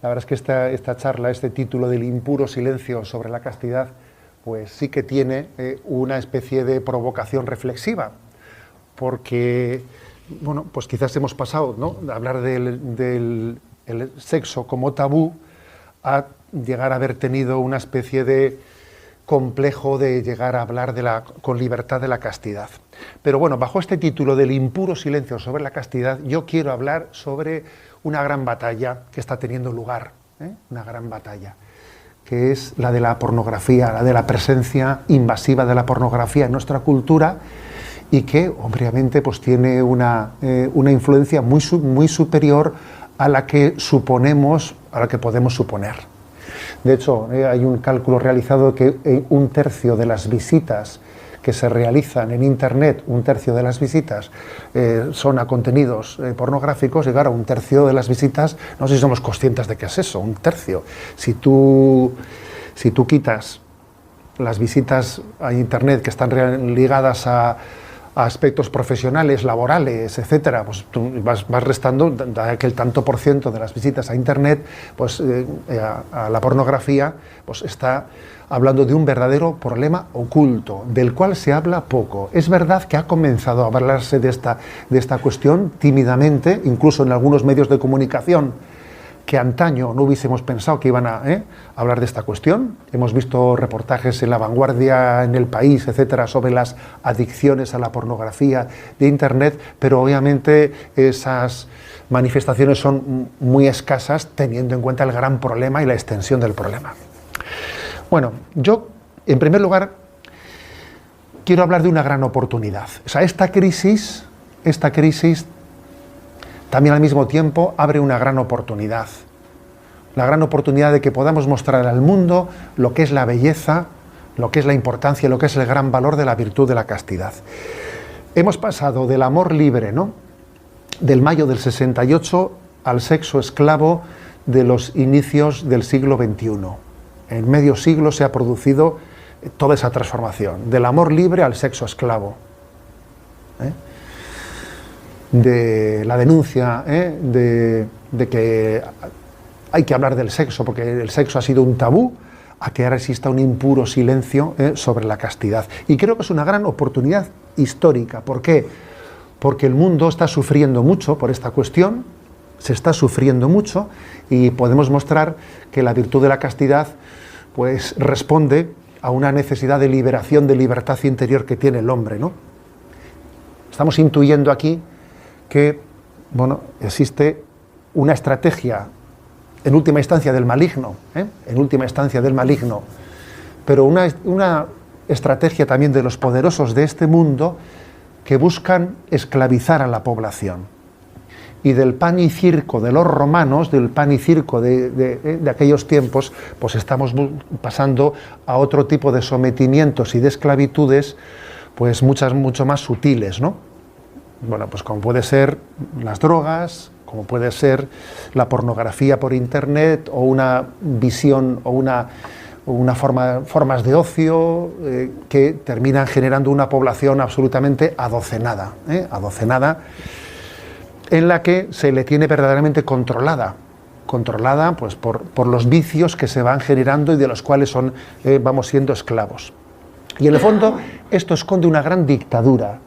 La verdad es que esta charla, este título del impuro silencio sobre la castidad, pues sí que tiene una especie de provocación reflexiva, porque, bueno, pues quizás hemos pasado, ¿no?, de hablar del sexo como tabú a llegar a haber tenido una especie de complejo de llegar a hablar con libertad de la castidad. Pero bueno, bajo este título del impuro silencio sobre la castidad, yo quiero hablar sobre una gran batalla que está teniendo lugar, una gran batalla, que es la de la pornografía, la de la presencia invasiva de la pornografía en nuestra cultura, y que obviamente pues tiene una influencia muy superior a la que suponemos, a la que podemos suponer. De hecho, hay un cálculo realizado que 1/3 de las visitas que se realizan en Internet, 1/3 de las visitas son a contenidos pornográficos, y claro, 1/3 de las visitas, no sé si somos conscientes de qué es eso, 1/3. Si tú quitas las visitas a Internet que están ligadas a aspectos profesionales, laborales, etcétera, pues tú vas restando, da que el tanto por ciento de las visitas a Internet, pues a la pornografía, pues está hablando de un verdadero problema oculto, del cual se habla poco. Es verdad que ha comenzado a hablarse de esta cuestión tímidamente, incluso en algunos medios de comunicación, que antaño no hubiésemos pensado que iban a hablar de esta cuestión. Hemos visto reportajes en La Vanguardia, en El País, etcétera, sobre las adicciones a la pornografía de Internet, pero obviamente esas manifestaciones son muy escasas teniendo en cuenta el gran problema y la extensión del problema. Bueno, yo, en primer lugar, quiero hablar de una gran oportunidad. O sea, esta crisis también al mismo tiempo abre una gran oportunidad. La gran oportunidad de que podamos mostrar al mundo lo que es la belleza, lo que es la importancia, lo que es el gran valor de la virtud de la castidad. Hemos pasado del amor libre, ¿no?, del mayo del 68 al sexo esclavo de los inicios del siglo XXI. En medio siglo se ha producido toda esa transformación, del amor libre al sexo esclavo. De la denuncia de que hay que hablar del sexo porque el sexo ha sido un tabú, a que ahora exista un impuro silencio sobre la castidad. Y creo que es una gran oportunidad histórica. ¿Por qué? Porque el mundo está sufriendo mucho por esta cuestión, se está sufriendo mucho, y podemos mostrar que la virtud de la castidad pues responde a una necesidad de liberación, de libertad interior que tiene el hombre, ¿no? Estamos intuyendo aquí que, bueno, existe una estrategia en última instancia del maligno, pero una estrategia también de los poderosos de este mundo que buscan esclavizar a la población. Y del pan y circo de los romanos, del pan y circo de aquellos tiempos, pues estamos pasando a otro tipo de sometimientos y de esclavitudes, pues mucho más sutiles, ¿no? Bueno, pues como puede ser las drogas, como puede ser la pornografía por Internet, o una visión o formas de ocio que terminan generando una población absolutamente adocenada, en la que se le tiene verdaderamente controlada pues por los vicios que se van generando y de los cuales vamos siendo esclavos. Y en el fondo esto esconde una gran dictadura,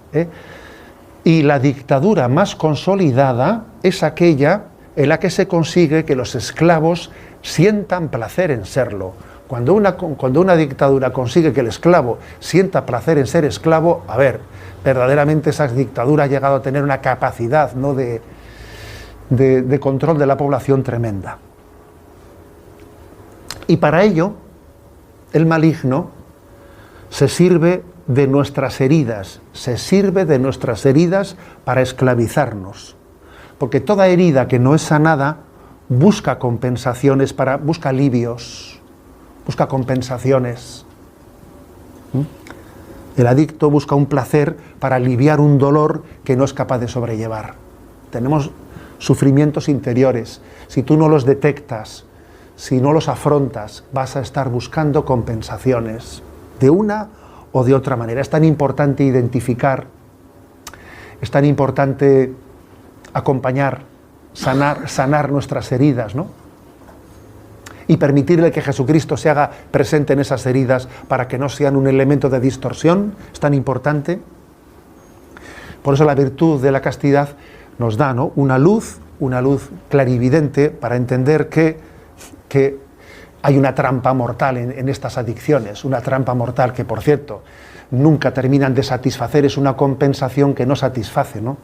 y la dictadura más consolidada es aquella en la que se consigue que los esclavos sientan placer en serlo. Cuando una dictadura consigue que el esclavo sienta placer en ser esclavo, a ver, verdaderamente esa dictadura ha llegado a tener una capacidad, ¿no?, de control de la población tremenda. Y para ello, el maligno se sirve de nuestras heridas, para esclavizarnos. Porque toda herida que no es sanada busca compensaciones, busca alivios, busca compensaciones. El adicto busca un placer para aliviar un dolor que no es capaz de sobrellevar. Tenemos sufrimientos interiores. Si tú no los detectas, si no los afrontas, vas a estar buscando compensaciones de una o de otra manera. Es tan importante identificar, es tan importante acompañar, sanar nuestras heridas, ¿no? y permitirle que Jesucristo se haga presente en esas heridas para que no sean un elemento de distorsión, es tan importante. Por eso la virtud de la castidad nos da, ¿no?, una luz clarividente para entender que hay una trampa mortal en estas adicciones, una trampa mortal que, por cierto, nunca terminan de satisfacer, es una compensación que no satisface, ¿no?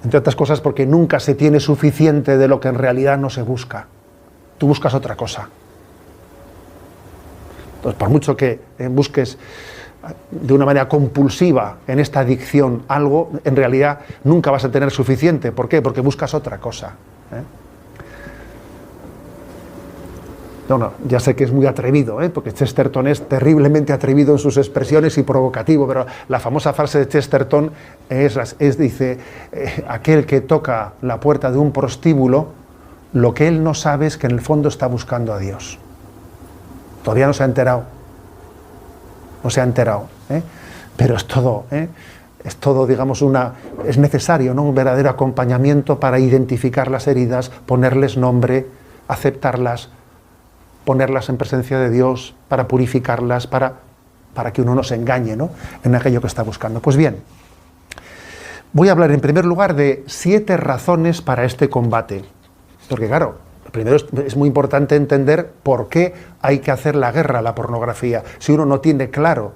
Entre otras cosas porque nunca se tiene suficiente de lo que en realidad no se busca. Tú buscas otra cosa. Entonces, por mucho que busques de una manera compulsiva en esta adicción algo, en realidad nunca vas a tener suficiente. ¿Por qué? Porque buscas otra cosa, ¿eh? No, ya sé que es muy atrevido, porque Chesterton es terriblemente atrevido en sus expresiones y provocativo, pero la famosa frase de Chesterton dice, aquel que toca la puerta de un prostíbulo, lo que él no sabe es que en el fondo está buscando a Dios. Todavía no se ha enterado, pero es todo, digamos, es necesario, ¿no?, un verdadero acompañamiento para identificar las heridas, ponerles nombre, aceptarlas, ponerlas en presencia de Dios, para purificarlas, para que uno no se engañe, ¿no?, en aquello que está buscando. Pues bien, voy a hablar en primer lugar de 7 razones para este combate. Porque claro, primero es muy importante entender por qué hay que hacer la guerra a la pornografía. Si uno no tiene claro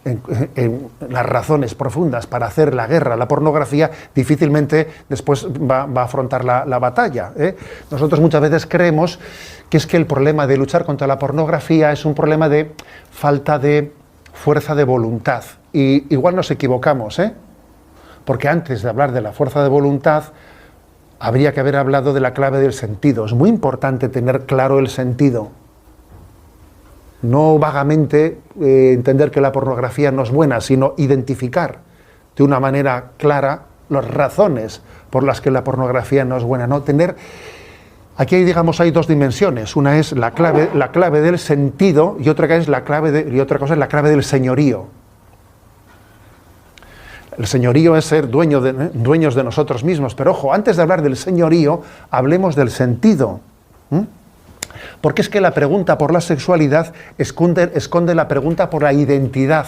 en las razones profundas para hacer la guerra a la pornografía, difícilmente después va a afrontar la batalla, ¿eh? Nosotros muchas veces creemos que es que el problema de luchar contra la pornografía es un problema de falta de fuerza de voluntad. Y igual nos equivocamos, porque antes de hablar de la fuerza de voluntad, habría que haber hablado de la clave del sentido. Es muy importante tener claro el sentido. No vagamente entender que la pornografía no es buena, sino identificar de una manera clara las razones por las que la pornografía no es buena. ¿No? Aquí hay 2 dimensiones. Una es la clave del sentido y otra cosa es la clave del señorío. El señorío es ser dueños de nosotros mismos. Pero ojo, antes de hablar del señorío, hablemos del sentido. Porque es que la pregunta por la sexualidad esconde la pregunta por la identidad.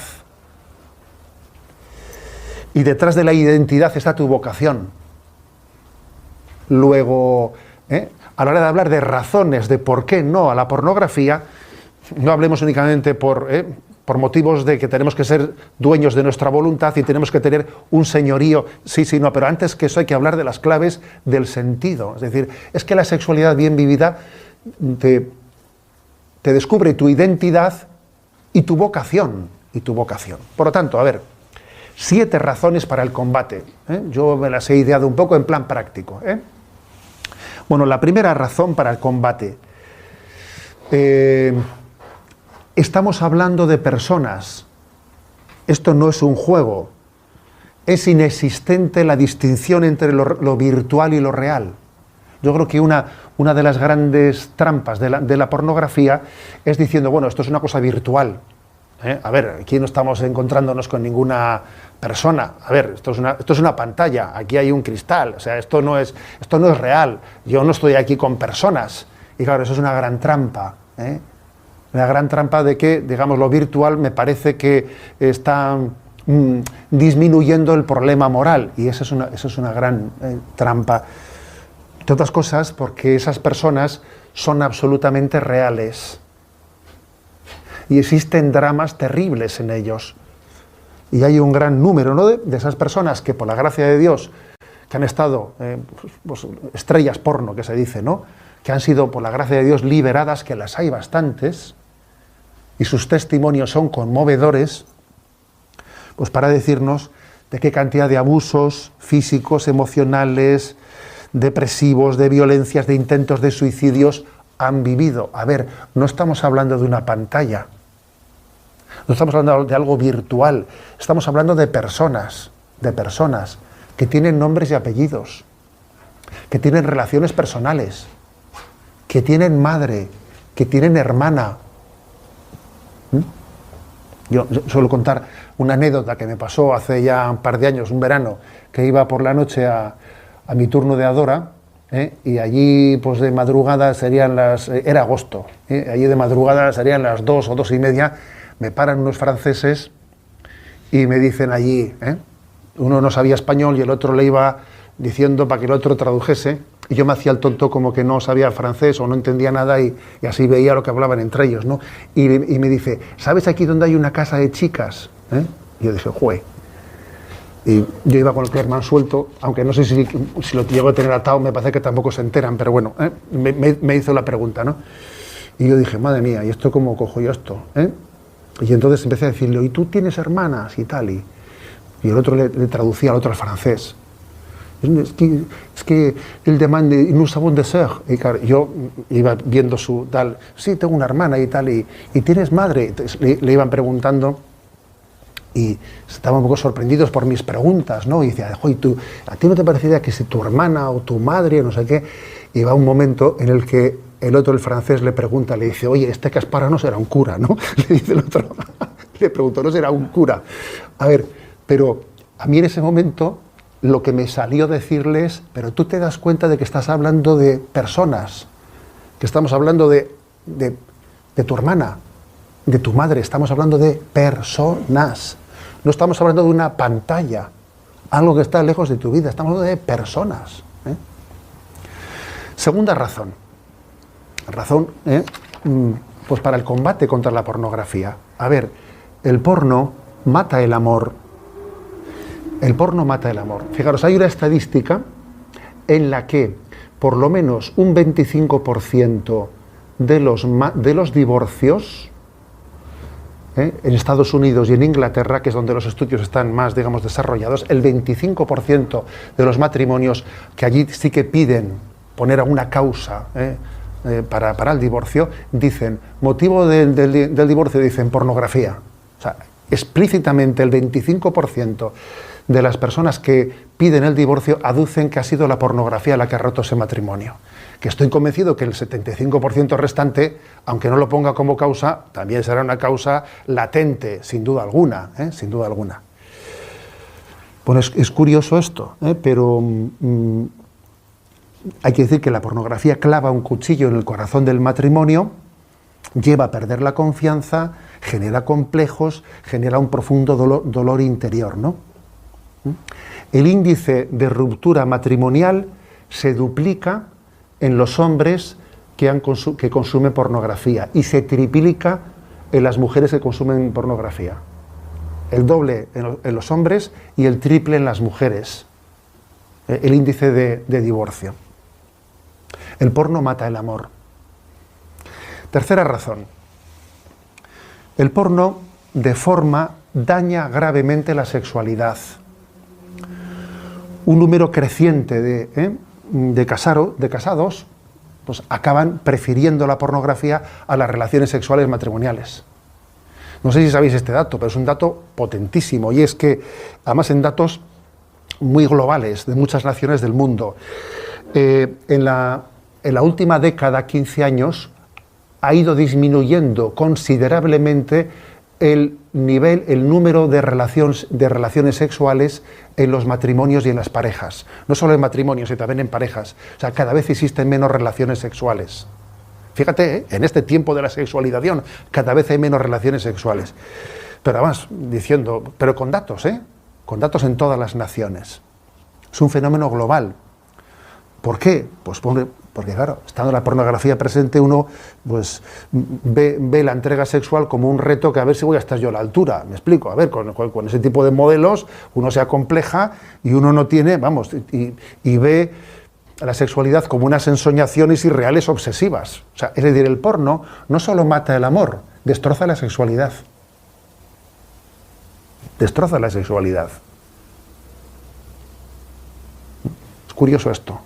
Y detrás de la identidad está tu vocación. Luego, a la hora de hablar de razones de por qué no a la pornografía, no hablemos únicamente por motivos de que tenemos que ser dueños de nuestra voluntad y tenemos que tener un señorío. Sí, no, pero antes que eso hay que hablar de las claves del sentido. Es decir, es que la sexualidad bien vivida te descubre tu identidad y tu vocación. Por lo tanto, 7 razones para el combate. Yo me las he ideado un poco en plan práctico. Bueno, la primera razón para el combate. Estamos hablando de personas. Esto no es un juego. Es inexistente la distinción entre lo virtual y lo real. Yo creo que una de las grandes trampas de la pornografía es diciendo, bueno, esto es una cosa virtual. Aquí no estamos encontrándonos con ninguna persona. Esto es una pantalla, aquí hay un cristal. O sea, esto no es real. Yo no estoy aquí con personas. Y claro, eso es una gran trampa. Una gran trampa de que, digamos, lo virtual me parece que está disminuyendo el problema moral. Y eso es una gran trampa. Entre otras cosas, porque esas personas son absolutamente reales. Y existen dramas terribles en ellos. Y hay un gran número, ¿no?, de esas personas que, por la gracia de Dios, que han estado, estrellas porno, que se dice, ¿no?, que han sido, por la gracia de Dios, liberadas, que las hay bastantes, y sus testimonios son conmovedores, pues para decirnos de qué cantidad de abusos físicos, emocionales, depresivos, de violencias, de intentos de suicidios han vivido. No estamos hablando de una pantalla, no estamos hablando de algo virtual, estamos hablando de personas que tienen nombres y apellidos, que tienen relaciones personales, que tienen madre, que tienen hermana. Yo suelo contar una anécdota que me pasó hace ya un par de años, un verano, que iba por la noche a mi turno de Adora, Y allí, pues de madrugada serían era agosto, allí de madrugada serían las 2 o 2:30, me paran unos franceses y me dicen allí, uno no sabía español y el otro le iba diciendo para que el otro tradujese, y yo me hacía el tonto como que no sabía francés o no entendía nada y así veía lo que hablaban entre ellos, ¿no? Y me dice, ¿sabes aquí dónde hay una casa de chicas? Y yo dije, ¡jue! Y yo iba con el Clermont suelto, aunque no sé si lo llego a tener atado, me parece que tampoco se enteran, pero bueno, me hizo la pregunta, ¿no? Y yo dije, madre mía, ¿y esto cómo cojo yo esto? Y entonces empecé a decirle, ¿y tú tienes hermanas? Y tal, y el otro le traducía al otro al francés. Es que él demanda, nous savons des sœurs. Y claro, yo iba viendo su tal, sí, tengo una hermana y tal, y ¿tienes madre? Entonces, le iban preguntando, y estaban un poco sorprendidos por mis preguntas, ¿no? Y decía, oye, ¿a ti no te parecería que si tu hermana o tu madre, no sé qué? Y va un momento en el que el otro, el francés, le pregunta, le dice, oye, este Caspara no será un cura, ¿no? Le dice el otro, le preguntó, ¿no será un cura? A ver, pero a mí en ese momento lo que me salió decirles, pero tú te das cuenta de que estás hablando de personas, que estamos hablando de tu hermana, de tu madre, estamos hablando de personas. No estamos hablando de una pantalla, algo que está lejos de tu vida, estamos hablando de personas. Segunda razón, pues para el combate contra la pornografía. A ver, el porno mata el amor. El porno mata el amor. Fijaros, hay una estadística en la que por lo menos un 25% de los divorcios en Estados Unidos y en Inglaterra, que es donde los estudios están más, digamos, desarrollados, el 25% de los matrimonios que allí sí que piden poner alguna causa para el divorcio, dicen, motivo del divorcio, dicen pornografía. O sea, explícitamente el 25% de las personas que piden el divorcio aducen que ha sido la pornografía la que ha roto ese matrimonio. Que estoy convencido que el 75% restante, aunque no lo ponga como causa, también será una causa latente, sin duda alguna, sin duda alguna. Bueno, es curioso esto, pero hay que decir que la pornografía clava un cuchillo en el corazón del matrimonio, lleva a perder la confianza, genera complejos, genera un profundo dolor interior, ¿no? El índice de ruptura matrimonial se duplica en los hombres que consumen pornografía y se triplica en las mujeres que consumen pornografía. El doble en los hombres y el triple en las mujeres. El índice de divorcio. El porno mata el amor. Tercera razón. El porno deforma, daña gravemente la sexualidad. Un número creciente de casados pues acaban prefiriendo la pornografía a las relaciones sexuales matrimoniales. No sé si sabéis este dato, pero es un dato potentísimo, y es que, además en datos muy globales, de muchas naciones del mundo, en la última década, 15 años, ha ido disminuyendo considerablemente el número de relaciones sexuales en los matrimonios y en las parejas. No solo en matrimonios, sino también en parejas. O sea, cada vez existen menos relaciones sexuales. Fíjate, en este tiempo de la sexualización, cada vez hay menos relaciones sexuales. Pero además, pero con datos, con datos en todas las naciones. Es un fenómeno global. ¿Por qué? Pues porque claro, estando la pornografía presente, uno pues ve la entrega sexual como un reto que a ver si voy a estar yo a la altura. Me explico, a ver, con ese tipo de modelos uno se acompleja y uno no tiene, y ve la sexualidad como unas ensoñaciones irreales obsesivas. O sea, es decir, el porno no solo mata el amor, destroza la sexualidad. Destroza la sexualidad. Es curioso esto.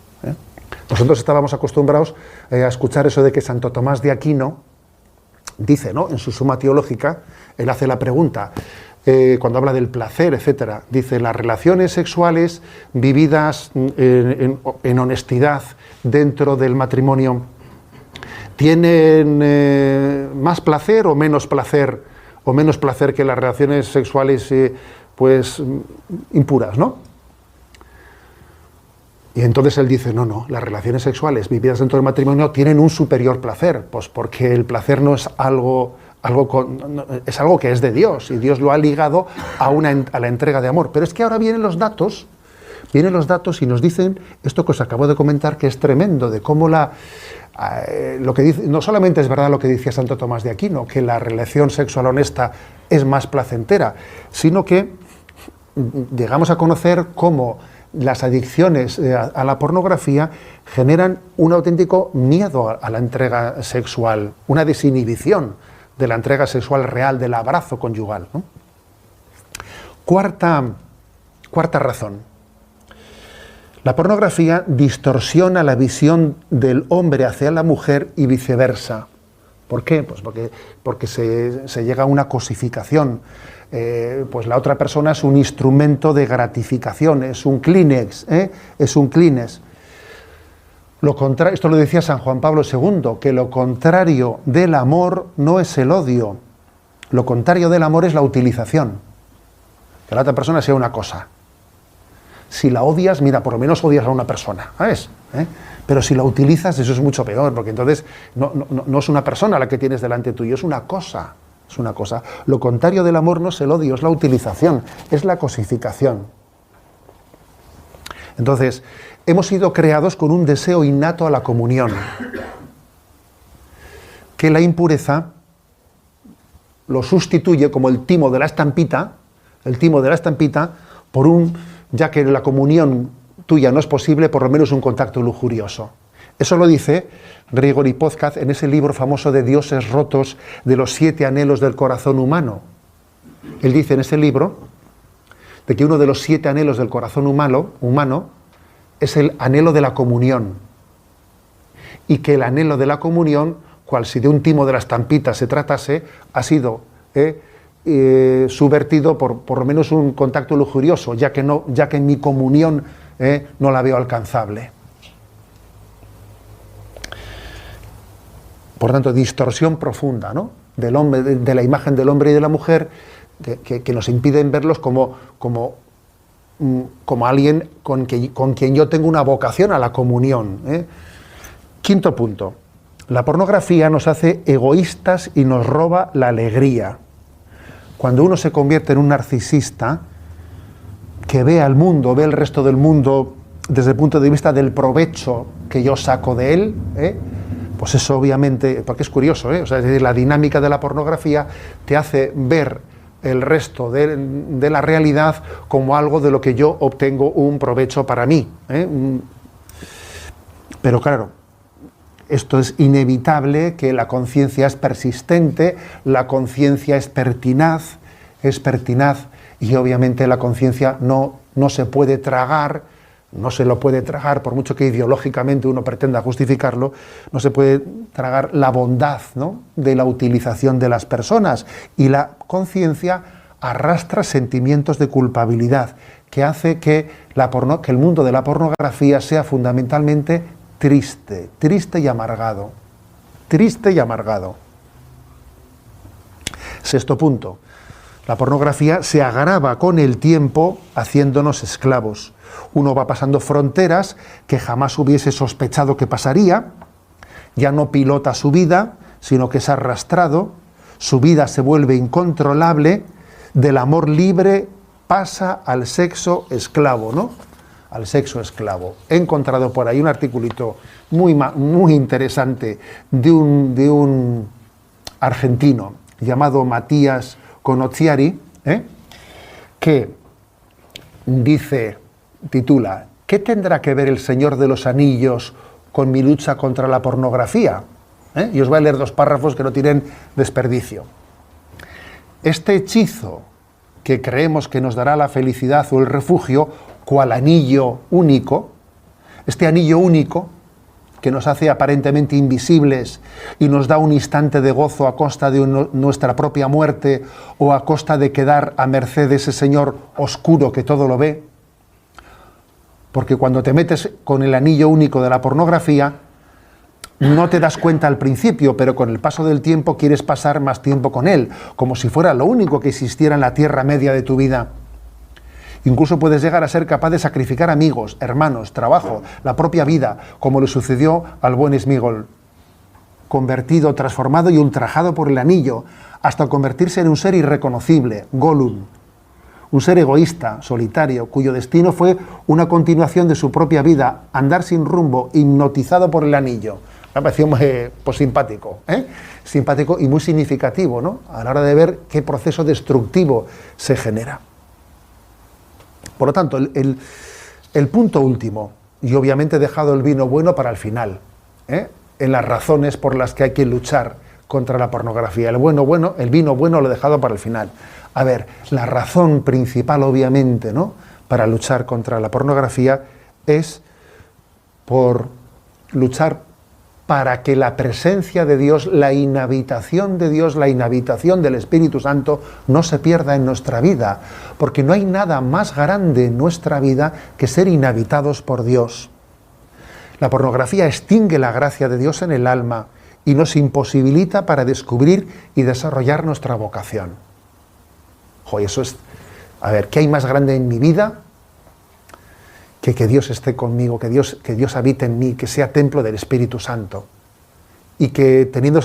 Nosotros estábamos acostumbrados a escuchar eso de que Santo Tomás de Aquino dice, ¿no?, en su Suma Teológica, él hace la pregunta, cuando habla del placer, etcétera, dice, las relaciones sexuales vividas en honestidad dentro del matrimonio, ¿tienen más placer o menos placer que las relaciones sexuales pues impuras, ¿no? Y entonces él dice, no, las relaciones sexuales vividas dentro del matrimonio tienen un superior placer, pues porque el placer no es es algo que es de Dios, y Dios lo ha ligado a la entrega de amor. Pero es que ahora vienen los datos y nos dicen esto que os acabo de comentar, que es tremendo, de cómo lo que dice, no solamente es verdad lo que decía Santo Tomás de Aquino, que la relación sexual honesta es más placentera, sino que llegamos a conocer cómo las adicciones a la pornografía generan un auténtico miedo a la entrega sexual, una desinhibición de la entrega sexual real, del abrazo conyugal, ¿no? Cuarta razón. La pornografía distorsiona la visión del hombre hacia la mujer y viceversa. ¿Por qué? Pues porque se llega a una cosificación. Pues la otra persona es un instrumento de gratificación, es un Kleenex, es un Kleenex. Esto lo decía San Juan Pablo II, que lo contrario del amor no es el odio, lo contrario del amor es la utilización, que la otra persona sea una cosa. Si la odias, mira, por lo menos odias a una persona, ¿sabes? Pero si la utilizas, eso es mucho peor, porque entonces no es una persona la que tienes delante tuyo, es una cosa. Es una cosa. Lo contrario del amor no es el odio, es la utilización, es la cosificación. Entonces, hemos sido creados con un deseo innato a la comunión, que la impureza lo sustituye como el timo de la estampita, ya que la comunión tuya no es posible, por lo menos un contacto lujurioso. Eso lo dice Grigori Pozkaz en ese libro famoso de Dioses rotos, de los 7 anhelos del corazón humano. Él dice en ese libro de que uno de los 7 anhelos del corazón humano es el anhelo de la comunión. Y que el anhelo de la comunión, cual si de un timo de la estampita se tratase, ha sido subvertido por lo menos un contacto lujurioso, ya que en mi comunión no la veo alcanzable. Por tanto, distorsión profunda, ¿no?, del hombre, de la imagen del hombre y de la mujer, que nos impiden verlos como alguien con quien yo tengo una vocación a la comunión. Quinto punto. La pornografía nos hace egoístas y nos roba la alegría. Cuando uno se convierte en un narcisista, que ve al mundo, ve el resto del mundo desde el punto de vista del provecho que yo saco de él, pues eso obviamente, porque es curioso, o sea, es decir, la dinámica de la pornografía te hace ver el resto de la realidad como algo de lo que yo obtengo un provecho para mí. Pero claro, esto es inevitable, que la conciencia es persistente, la conciencia es pertinaz, y obviamente la conciencia no se puede tragar. No se lo puede tragar, por mucho que ideológicamente uno pretenda justificarlo, no se puede tragar la bondad, ¿no?, de la utilización de las personas. Y la conciencia arrastra sentimientos de culpabilidad, que hace que el mundo de la pornografía sea fundamentalmente triste y amargado. Triste y amargado. Sexto punto. La pornografía se agrava con el tiempo haciéndonos esclavos. Uno va pasando fronteras que jamás hubiese sospechado que pasaría, ya no pilota su vida, sino que es arrastrado, su vida se vuelve incontrolable, del amor libre pasa al sexo esclavo, ¿no? Al sexo esclavo. He encontrado por ahí un articulito muy interesante de un argentino llamado Matías Conoziari, que titula ¿Qué tendrá que ver el Señor de los Anillos con mi lucha contra la pornografía? Y os voy a leer 2 párrafos que no tienen desperdicio. Este hechizo que creemos que nos dará la felicidad o el refugio, cual anillo único, este anillo único que nos hace aparentemente invisibles y nos da un instante de gozo a costa de nuestra propia muerte o a costa de quedar a merced de ese Señor oscuro que todo lo ve. Porque cuando te metes con el anillo único de la pornografía, no te das cuenta al principio, pero con el paso del tiempo quieres pasar más tiempo con él, como si fuera lo único que existiera en la tierra media de tu vida. Incluso puedes llegar a ser capaz de sacrificar amigos, hermanos, trabajo, la propia vida, como le sucedió al buen Smigol, convertido, transformado y ultrajado por el anillo, hasta convertirse en un ser irreconocible, Gollum, un ser egoísta, solitario, cuyo destino fue una continuación de su propia vida, andar sin rumbo, hipnotizado por el anillo. Me ha parecido pues, simpático, simpático y muy significativo, ¿no?, a la hora de ver qué proceso destructivo se genera. Por lo tanto, el punto último, y obviamente he dejado el vino bueno para el final, en las razones por las que hay que luchar contra la pornografía. El vino bueno lo he dejado para el final. A ver, la razón principal, obviamente, ¿no?, para luchar contra la pornografía es por luchar para que la presencia de Dios, la inhabitación de Dios, la inhabitación del Espíritu Santo no se pierda en nuestra vida, porque no hay nada más grande en nuestra vida que ser inhabitados por Dios. La pornografía extingue la gracia de Dios en el alma y nos imposibilita para descubrir y desarrollar nuestra vocación. Joder, eso es... A ver, ¿qué hay más grande en mi vida que Dios esté conmigo, que Dios habite en mí, que sea templo del Espíritu Santo? Y que teniendo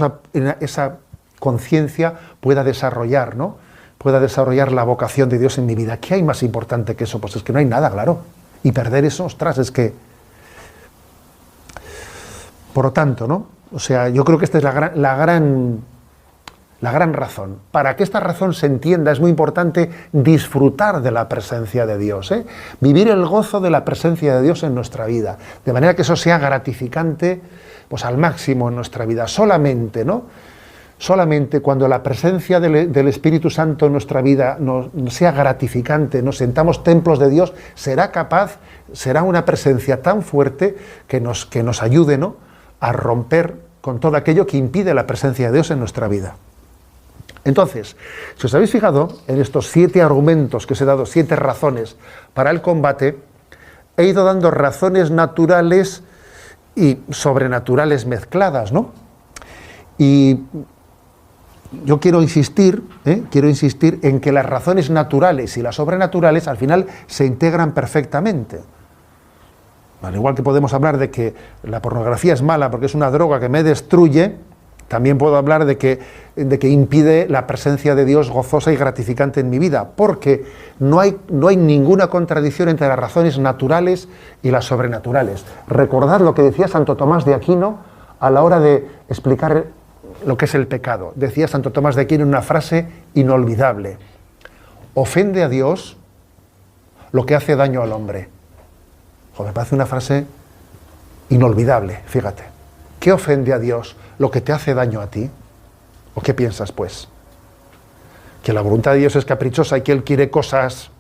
esa conciencia pueda desarrollar, ¿no?, pueda desarrollar la vocación de Dios en mi vida. ¿Qué hay más importante que eso? Pues es que no hay nada, claro. Y perder eso, ostras, es que... Por lo tanto, ¿no?, o sea, yo creo que esta es la gran razón. Para que esta razón se entienda es muy importante disfrutar de la presencia de Dios, vivir el gozo de la presencia de Dios en nuestra vida, de manera que eso sea gratificante, pues al máximo en nuestra vida. Solamente, ¿no?, solamente cuando la presencia del Espíritu Santo en nuestra vida sea gratificante, nos sentamos templos de Dios, será una presencia tan fuerte que nos ayude, ¿no?, a romper con todo aquello que impide la presencia de Dios en nuestra vida. Entonces, si os habéis fijado en estos 7 argumentos que os he dado, 7 razones para el combate, he ido dando razones naturales y sobrenaturales mezcladas, ¿no? Y yo quiero insistir en que las razones naturales y las sobrenaturales al final se integran perfectamente. Al igual que podemos hablar de que la pornografía es mala porque es una droga que me destruye, también puedo hablar de que impide la presencia de Dios gozosa y gratificante en mi vida, porque no hay ninguna contradicción entre las razones naturales y las sobrenaturales. Recordad lo que decía Santo Tomás de Aquino a la hora de explicar lo que es el pecado. Decía Santo Tomás de Aquino en una frase inolvidable: ofende a Dios lo que hace daño al hombre. Joder, me parece una frase inolvidable, fíjate. ¿Qué ofende a Dios? ¿Lo que te hace daño a ti? ¿O qué piensas, pues? ¿Que la voluntad de Dios es caprichosa y que Él quiere cosas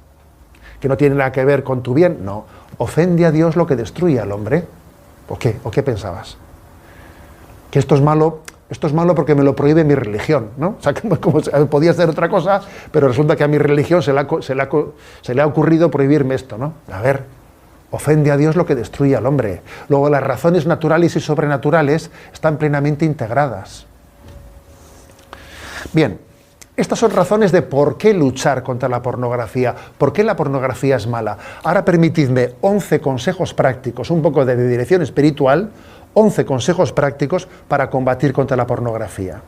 que no tienen nada que ver con tu bien? No. ¿Ofende a Dios lo que destruye al hombre? ¿O qué? ¿O qué pensabas? ¿Que esto es malo porque me lo prohíbe mi religión, ¿no? O sea, como podía ser otra cosa, pero resulta que a mi religión se le ha ocurrido prohibirme esto, ¿no? A ver... Ofende a Dios lo que destruye al hombre. Luego, las razones naturales y sobrenaturales están plenamente integradas. Bien, estas son razones de por qué luchar contra la pornografía, por qué la pornografía es mala. Ahora permitidme 11 consejos prácticos, un poco de dirección espiritual, 11 consejos prácticos para combatir contra la pornografía.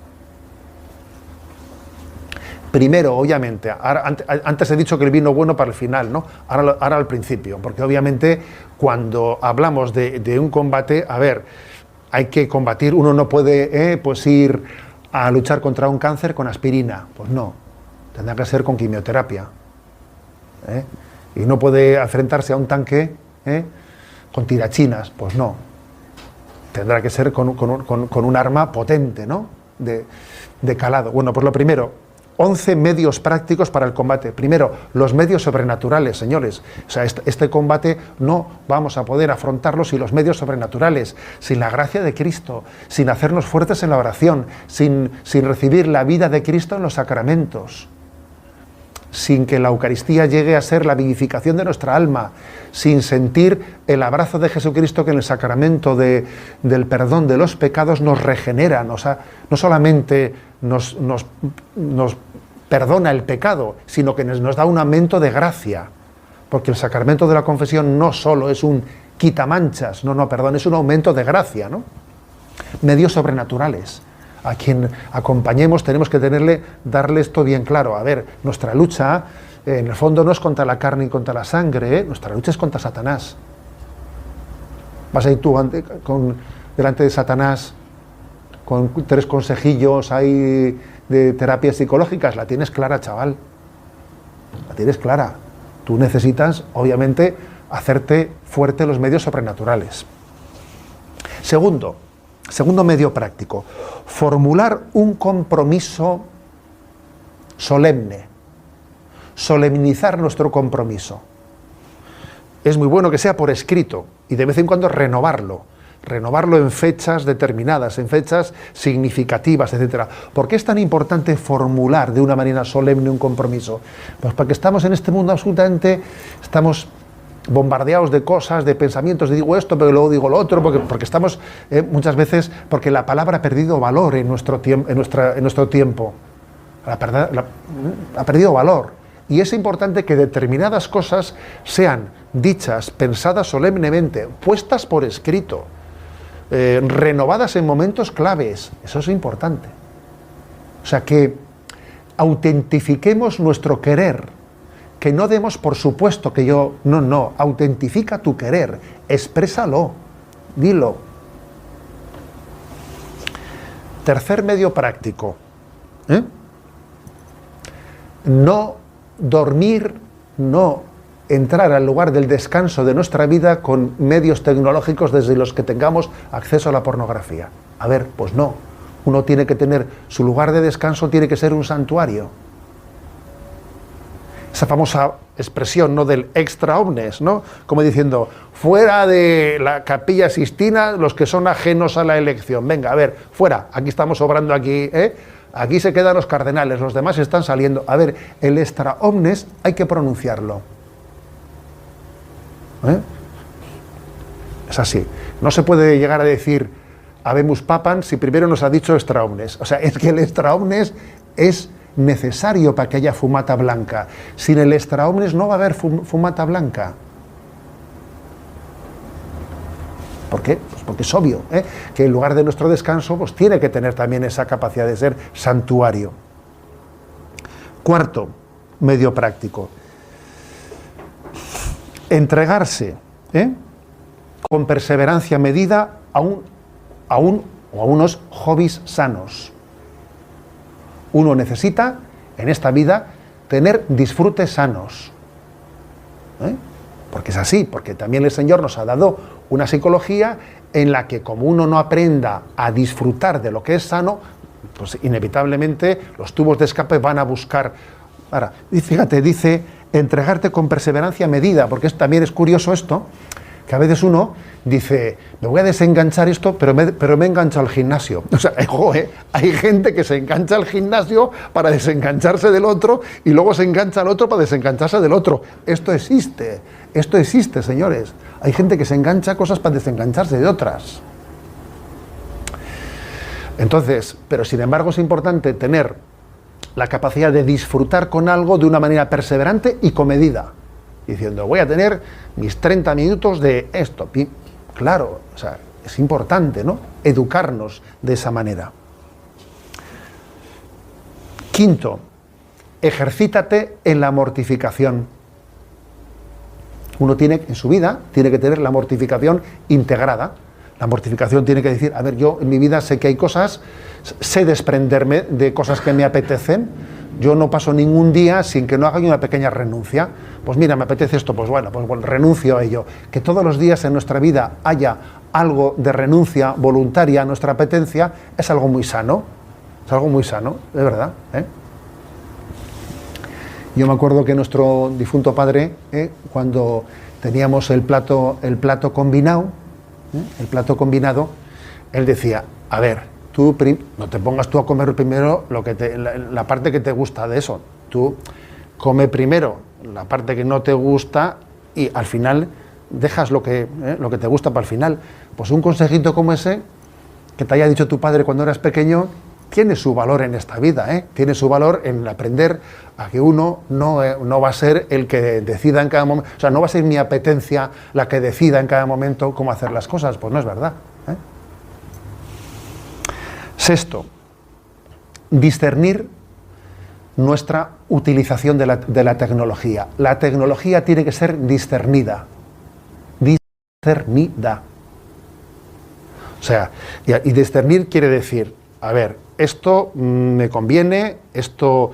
Primero, obviamente, antes he dicho que el vino bueno para el final, ¿no? Ahora al principio, porque obviamente cuando hablamos de un combate, a ver, hay que combatir, uno no puede pues ir a luchar contra un cáncer con aspirina, pues no, tendrá que ser con quimioterapia, y no puede enfrentarse a un tanque con tirachinas, pues no, tendrá que ser con un arma potente, ¿no?, de calado. Bueno, pues lo primero, 11 medios prácticos para el combate. Primero, los medios sobrenaturales, señores. O sea, este combate no vamos a poder afrontarlo sin los medios sobrenaturales, sin la gracia de Cristo, sin hacernos fuertes en la oración, sin recibir la vida de Cristo en los sacramentos, sin que la Eucaristía llegue a ser la vivificación de nuestra alma, sin sentir el abrazo de Jesucristo que en el sacramento del perdón de los pecados nos regenera, no solamente nos perdona el pecado, sino que nos da un aumento de gracia Porque el sacramento de la confesión no solo es un quitamanchas, perdón, es un aumento de gracia, ¿no? Medios sobrenaturales. A quien acompañemos tenemos que darle esto bien claro. A ver, nuestra lucha, en el fondo, no es contra la carne y contra la sangre, nuestra lucha es contra Satanás. Vas a ir tú delante de Satanás con 3 consejillos ahí de terapias psicológicas. La tienes clara, chaval. La tienes clara. Tú necesitas, obviamente, hacerte fuerte en los medios sobrenaturales. Segundo medio práctico, formular un compromiso solemne, solemnizar nuestro compromiso. Es muy bueno que sea por escrito y de vez en cuando renovarlo en fechas determinadas, en fechas significativas, etc. ¿Por qué es tan importante formular de una manera solemne un compromiso? Pues porque estamos en este mundo estamos bombardeados de cosas, de pensamientos, digo esto, pero luego digo lo otro, porque estamos muchas veces, porque la palabra ha perdido valor en nuestro tiempo. Ha perdido valor. Y es importante que determinadas cosas sean dichas, pensadas solemnemente, puestas por escrito, renovadas en momentos claves. Eso es importante. O sea, que autentifiquemos nuestro querer, que no demos por supuesto que no, autentifica tu querer, exprésalo, dilo. Tercer medio práctico, no dormir, no entrar al lugar del descanso de nuestra vida con medios tecnológicos desde los que tengamos acceso a la pornografía. A ver, pues no. Uno tiene que tener, su lugar de descanso tiene que ser un santuario. Esa famosa expresión, ¿no?, del extra omnes, ¿no? Como diciendo, fuera de la Capilla Sixtina los que son ajenos a la elección. Venga, a ver, fuera, aquí estamos sobrando aquí, Aquí se quedan los cardenales, los demás están saliendo. A ver, el extra omnes hay que pronunciarlo. Es así. No se puede llegar a decir habemus papam si primero nos ha dicho extra omnes. O sea, es que el extra omnes es necesario para que haya fumata blanca. Sin el extra omnes no va a haber fumata blanca. ¿Por qué? Pues porque es obvio, que el lugar de nuestro descanso pues tiene que tener también esa capacidad de ser santuario. Cuarto medio práctico, entregarse con perseverancia medida a unos hobbies sanos. Uno necesita en esta vida tener disfrutes sanos, porque es así, porque también el Señor nos ha dado una psicología en la que, como uno no aprenda a disfrutar de lo que es sano, pues inevitablemente los tubos de escape van a buscar. Ahora, fíjate, dice entregarte con perseverancia medida, porque también es curioso esto, que a veces uno dice, me voy a desenganchar esto, pero me engancho al gimnasio. O sea, hay gente que se engancha al gimnasio para desengancharse del otro y luego se engancha al otro para desengancharse del otro. Esto existe, señores. Hay gente que se engancha a cosas para desengancharse de otras. Entonces, pero sin embargo es importante tener la capacidad de disfrutar con algo de una manera perseverante y comedida. Diciendo, voy a tener mis 30 minutos de esto. Claro, o sea, es importante, ¿no?, educarnos de esa manera. Quinto, ejercítate en la mortificación. Uno en su vida tiene que tener la mortificación integrada. La mortificación tiene que decir, a ver, yo en mi vida sé que hay cosas, sé desprenderme de cosas que me apetecen. Yo no paso ningún día sin que no haga una pequeña renuncia. Pues mira, me apetece esto, pues bueno, renuncio a ello. Que todos los días en nuestra vida haya algo de renuncia voluntaria a nuestra apetencia es algo muy sano. Es algo muy sano, de verdad. Yo me acuerdo que nuestro difunto padre, cuando teníamos el plato combinado, él decía, a ver, no te pongas tú a comer primero la parte que te gusta de eso. Tú come primero la parte que no te gusta y al final dejas lo que te gusta para el final. Pues un consejito como ese, que te haya dicho tu padre cuando eras pequeño, tiene su valor en esta vida, ¿eh? Tiene su valor en aprender a que uno no va a ser el que decida en cada momento, o sea, no va a ser mi apetencia la que decida en cada momento cómo hacer las cosas, pues no es verdad, ¿eh? Sexto, discernir nuestra utilización de la tecnología. La tecnología tiene que ser discernida. Discernida. O sea, y discernir quiere decir, a ver, esto me conviene, esto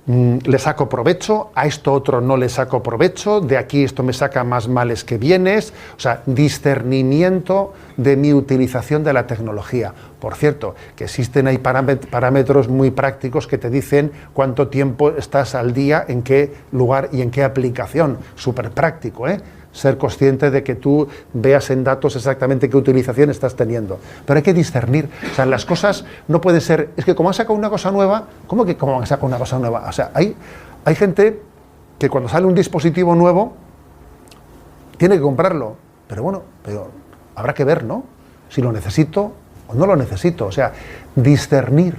le saco provecho, a esto otro no le saco provecho, de aquí esto me saca más males que bienes. O sea, discernimiento de mi utilización de la tecnología. Por cierto, que existen ahí parámetros muy prácticos que te dicen cuánto tiempo estás al día, en qué lugar y en qué aplicación. Súper práctico, ¿eh? Ser consciente de que tú veas en datos exactamente qué utilización estás teniendo. Pero hay que discernir. O sea, las cosas no pueden ser... Es que como han sacado una cosa nueva, ¿cómo que cómo han sacado una cosa nueva? O sea, hay gente que cuando sale un dispositivo nuevo tiene que comprarlo. Pero bueno, pero habrá que ver, ¿no? Si lo necesito o no lo necesito. O sea, discernir.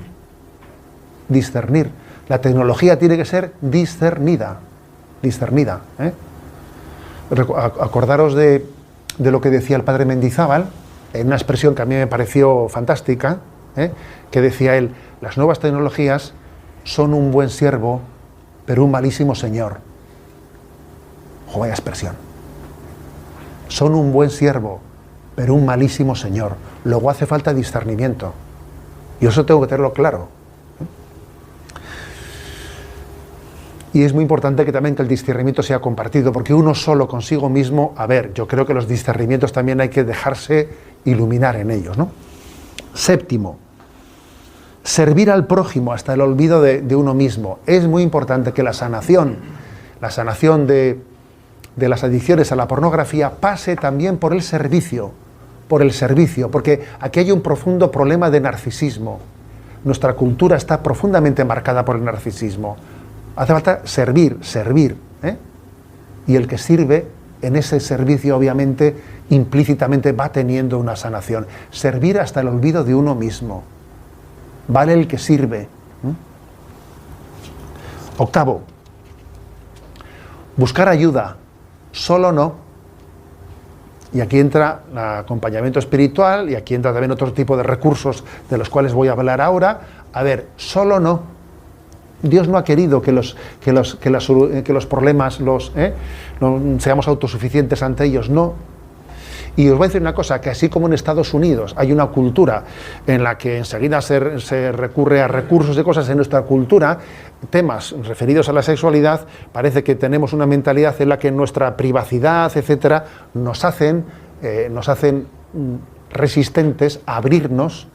Discernir. La tecnología tiene que ser discernida. Discernida, ¿eh? Acordaros de lo que decía el padre Mendizábal, en una expresión que a mí me pareció fantástica, que decía él: las nuevas tecnologías son un buen siervo, pero un malísimo señor. ¡Jo, vaya expresión! Son un buen siervo, pero un malísimo señor. Luego hace falta discernimiento. Y eso tengo que tenerlo claro. Y es muy importante que también que el discernimiento sea compartido, porque uno solo consigo mismo, a ver, yo creo que los discernimientos también hay que dejarse iluminar en ellos, ¿no? Séptimo, servir al prójimo hasta el olvido de uno mismo. Es muy importante que la sanación de las adicciones a la pornografía pase también por el servicio, porque aquí hay un profundo problema de narcisismo. Nuestra cultura está profundamente marcada por el narcisismo. Hace falta servir, ¿eh? Y el que sirve, en ese servicio obviamente, implícitamente va teniendo una sanación. Servir hasta el olvido de uno mismo. Vale el que sirve. ¿Eh? Octavo, buscar ayuda, solo no. Y aquí entra el acompañamiento espiritual, y aquí entra también otro tipo de recursos de los cuales voy a hablar ahora. A ver, solo no. Dios no ha querido que los problemas no seamos autosuficientes ante ellos, no. Y os voy a decir una cosa, que así como en Estados Unidos hay una cultura en la que enseguida se recurre a recursos de cosas, en nuestra cultura, temas referidos a la sexualidad, parece que tenemos una mentalidad en la que nuestra privacidad, etcétera, nos hacen resistentes a abrirnos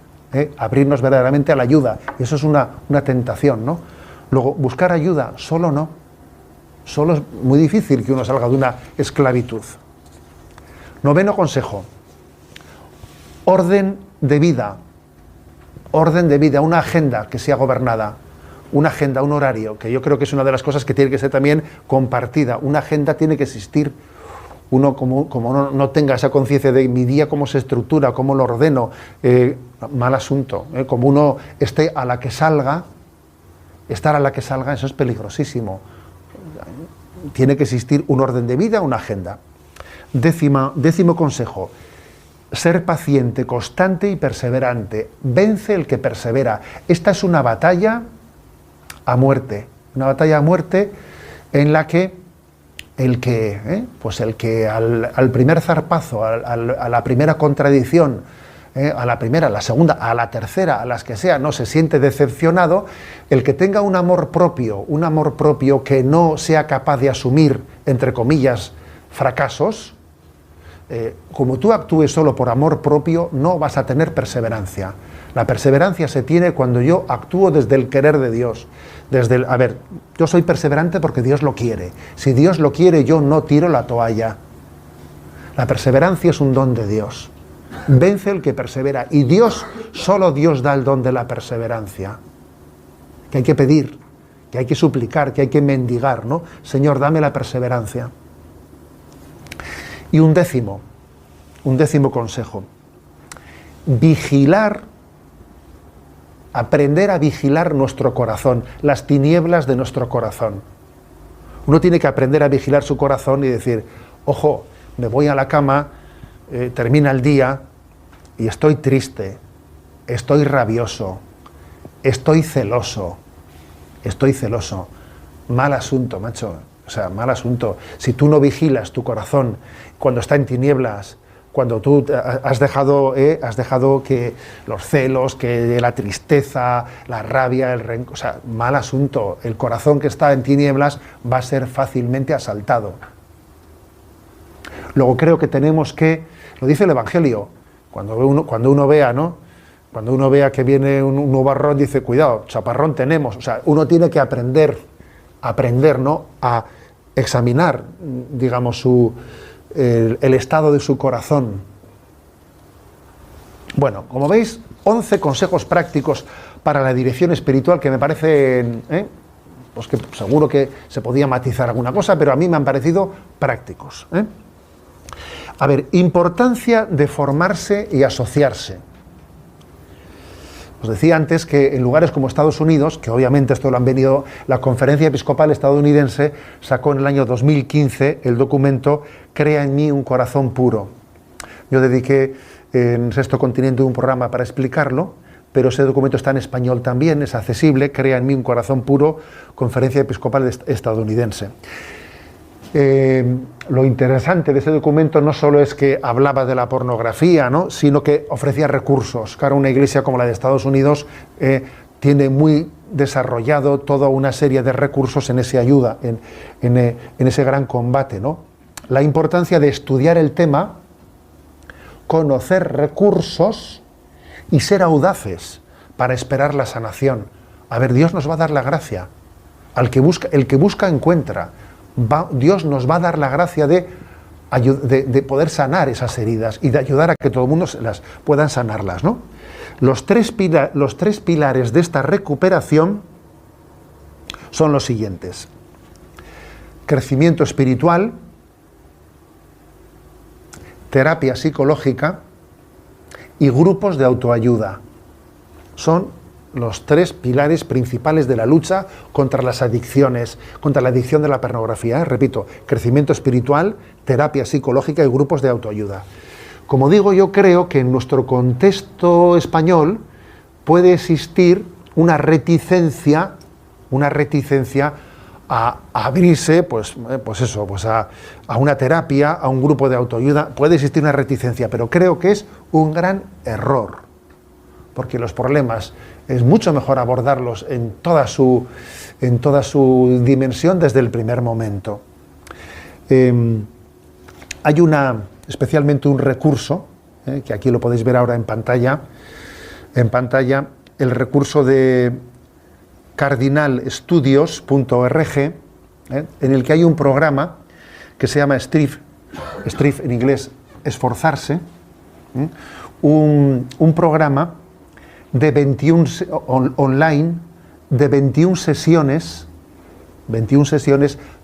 verdaderamente a la ayuda. Y eso es una tentación, ¿no? Luego, buscar ayuda, solo no. Solo es muy difícil que uno salga de una esclavitud. Noveno consejo. Orden de vida. Orden de vida, una agenda que sea gobernada. Una agenda, un horario, que yo creo que es una de las cosas que tiene que ser también compartida. Una agenda tiene que existir. Uno, como uno no tenga esa conciencia de mi día, cómo se estructura, cómo lo ordeno, mal asunto. Como uno esté a la que salga, estar a la que salga, eso es peligrosísimo. Tiene que existir un orden de vida, una agenda. Décimo consejo. Ser paciente, constante y perseverante. Vence el que persevera. Esta es una batalla a muerte. Una batalla a muerte en la que el que al primer zarpazo, a la primera contradicción, a la primera, a la segunda, a la tercera, a las que sea, no se siente decepcionado, el que tenga un amor propio que no sea capaz de asumir, entre comillas, fracasos, como tú actúes solo por amor propio, no vas a tener perseverancia. La perseverancia se tiene cuando yo actúo desde el querer de Dios. Yo soy perseverante porque Dios lo quiere. Si Dios lo quiere, yo no tiro la toalla. La perseverancia es un don de Dios. Vence el que persevera. Y Dios, solo Dios da el don de la perseverancia. Que hay que pedir, que hay que suplicar, que hay que mendigar, ¿no? Señor, dame la perseverancia. Y un décimo consejo. Vigilar aprender a vigilar nuestro corazón, las tinieblas de nuestro corazón. Uno tiene que aprender a vigilar su corazón y decir, ojo, me voy a la cama, termina el día y estoy triste, estoy rabioso, estoy celoso. Mal asunto, macho. O sea, mal asunto. Si tú no vigilas tu corazón cuando está en tinieblas, cuando tú has dejado que los celos, que la tristeza, la rabia, el rencor, o sea, mal asunto. El corazón que está en tinieblas va a ser fácilmente asaltado. Luego creo que tenemos que, lo dice el Evangelio, cuando uno vea, ¿no? Cuando uno vea que viene un nubarrón, dice, cuidado, chaparrón tenemos. O sea, uno tiene que aprender, ¿no?, a examinar, digamos, el estado de su corazón. Bueno, como veis, 11 consejos prácticos para la dirección espiritual que me parecen, pues que seguro que se podía matizar alguna cosa, pero a mí me han parecido prácticos. A ver, importancia de formarse y asociarse. Os decía antes que en lugares como Estados Unidos, que obviamente esto lo han venido, la Conferencia Episcopal Estadounidense sacó en el año 2015 el documento Crea en mí un corazón puro. Yo dediqué en Sexto Continente un programa para explicarlo, pero ese documento está en español también, es accesible, Crea en mí un corazón puro, Conferencia Episcopal Estadounidense. Lo interesante de ese documento no solo es que hablaba de la pornografía, ¿no?, sino que ofrecía recursos. Claro, una iglesia como la de Estados Unidos tiene muy desarrollado toda una serie de recursos en esa ayuda, en ese gran combate, ¿no? La importancia de estudiar el tema, conocer recursos y ser audaces para esperar la sanación. A ver, Dios nos va a dar la gracia. El que busca encuentra. Dios nos va a dar la gracia de poder sanar esas heridas y de ayudar a que todo el mundo las puedan sanarlas, ¿no? Los tres pilares de esta recuperación son los siguientes: crecimiento espiritual, terapia psicológica y grupos de autoayuda. Son los tres pilares principales de la lucha contra las adicciones, contra la adicción de la pornografía. Repito, crecimiento espiritual, terapia psicológica y grupos de autoayuda. Como digo, yo creo que en nuestro contexto español puede existir una reticencia a abrirse, a una terapia, a un grupo de autoayuda. Puede existir una reticencia, pero creo que es un gran error, porque los problemas es mucho mejor abordarlos en toda su dimensión desde el primer momento. Hay especialmente un recurso, que aquí lo podéis ver ahora en pantalla, el recurso de cardinalstudios.org, en el que hay un programa que se llama Strive en inglés, esforzarse, un programa de 21 online, de 21 sesiones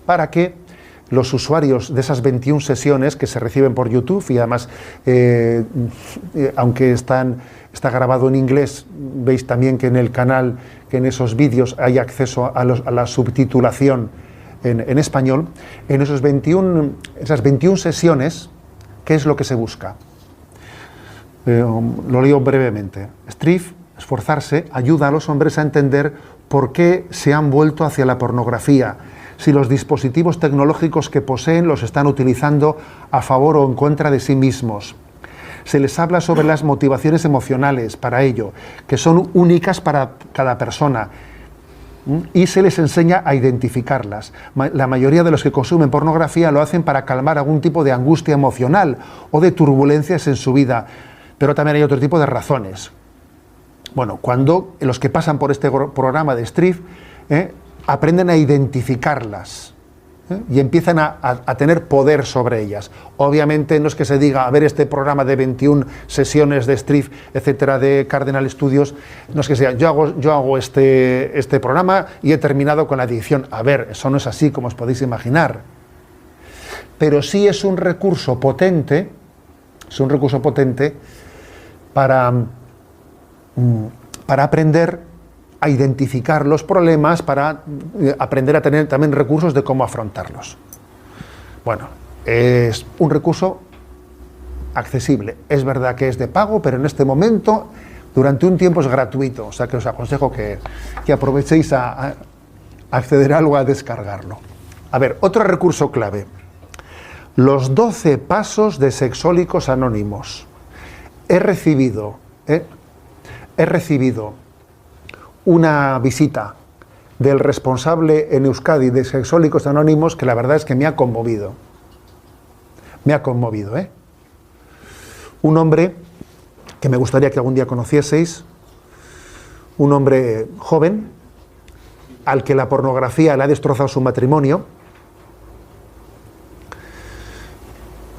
para que los usuarios de esas 21 sesiones que se reciben por YouTube, y además, aunque está grabado en inglés, veis también que en el canal, que en esos vídeos hay acceso a la subtitulación en español. En esas 21 sesiones, ¿qué es lo que se busca? Lo leo brevemente. Strive, esforzarse, ayuda a los hombres a entender por qué se han vuelto hacia la pornografía, si los dispositivos tecnológicos que poseen los están utilizando a favor o en contra de sí mismos. Se les habla sobre las motivaciones emocionales para ello, que son únicas para cada persona, y se les enseña a identificarlas. La mayoría de los que consumen pornografía lo hacen para calmar algún tipo de angustia emocional o de turbulencias en su vida, pero también hay otro tipo de razones. Bueno, cuando los que pasan por este programa de Strive aprenden a identificarlas y empiezan a tener poder sobre ellas. Obviamente no es que se diga, a ver, este programa de 21 sesiones de Strive, etcétera, de Cardinal Studios, no es que sea, yo hago este programa y he terminado con la adicción. A ver, eso no es así, como os podéis imaginar. Pero sí es un recurso potente, para aprender a identificar los problemas, para aprender a tener también recursos de cómo afrontarlos. Bueno, es un recurso accesible. Es verdad que es de pago, pero en este momento, durante un tiempo, es gratuito. O sea que os aconsejo que aprovechéis a acceder a algo, a descargarlo. A ver, otro recurso clave. Los 12 pasos de Sexólicos Anónimos. He recibido una visita del responsable en Euskadi de Sexólicos Anónimos que la verdad es que me ha conmovido. Me ha conmovido, ¿eh? Un hombre que me gustaría que algún día conocieseis, un hombre joven, al que la pornografía le ha destrozado su matrimonio,